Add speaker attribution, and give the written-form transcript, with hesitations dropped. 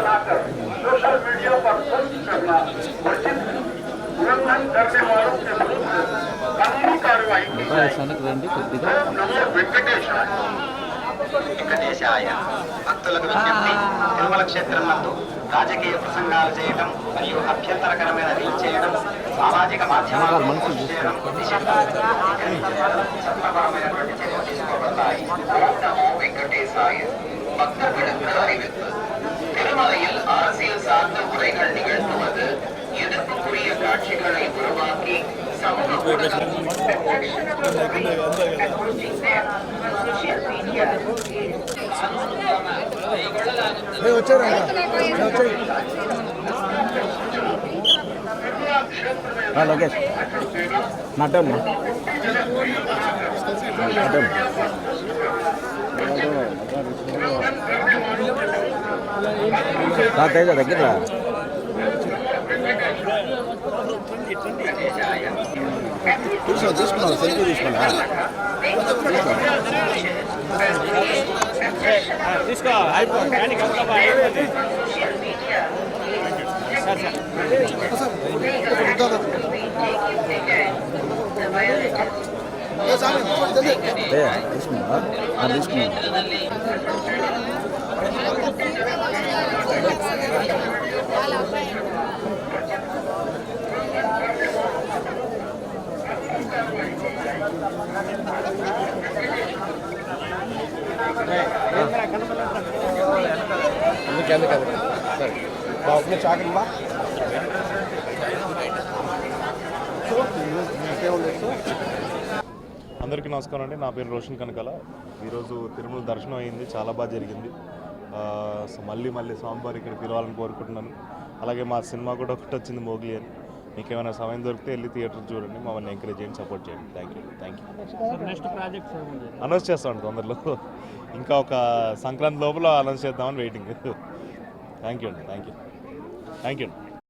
Speaker 1: बनाकर social media पर post करना वर्जित है। उल्लंघन करने वालों के विरुद्ध कानूनी कार्रवाई की जाएगी। नमो वेंकटेशाय।
Speaker 2: వెంకటేశాయ. భక్తులకు విజ్ఞప్తి, తిరుమల క్షేత్రం నందు రాజకీయ ప్రసంగాలు చేయడం మరియు అభ్యంతరకరమైన రీల్ చేయడం, సామాజిక మాధ్యమాలు పోస్ట్ చేయడం చట్టపరమైనటువంటి చర్యలు తీసుకోబడతాయి. నమో వెంకటేశాయ. பக்தர்களுக்கு அறிவிப்பு. திருமலையில் அரசியல் சார்ந்த உரைகள் நிகழ்த்துவது எதிர்ப்புக்குரிய காட்சிகளை உருவாக்கி சமூக
Speaker 3: లోకేష్ నటన్ తేజ దగ్గర తీసుకున్నా సెల్ఫీ తీసుకున్నా
Speaker 4: తీసుకో
Speaker 3: చాకమ్మా
Speaker 5: అందరికీ నమస్కారం అండి. నా పేరు రోషన్ కనకాల. ఈరోజు తిరుమల దర్శనం అయింది, చాలా బాగా జరిగింది. సో మళ్ళీ స్వామివారి ఇక్కడ పిలవాలని కోరుకుంటున్నాను. అలాగే మా సినిమా కూడా ఒకటి వచ్చింది, మోగ్లీ అని. మీకు ఏమైనా సమయం దొరికితే వెళ్ళి థియేటర్ చూడండి, మమ్మల్ని ఎంకరేజ్ చేయండి, సపోర్ట్ చేయండి. Thank you. అనౌన్స్ చేస్తాను తొందరలో, ఇంకా ఒక సంక్రాంతి లోపల అనౌన్స్ చేద్దామని వెయిటింగ్. థ్యాంక్ యూ అండి.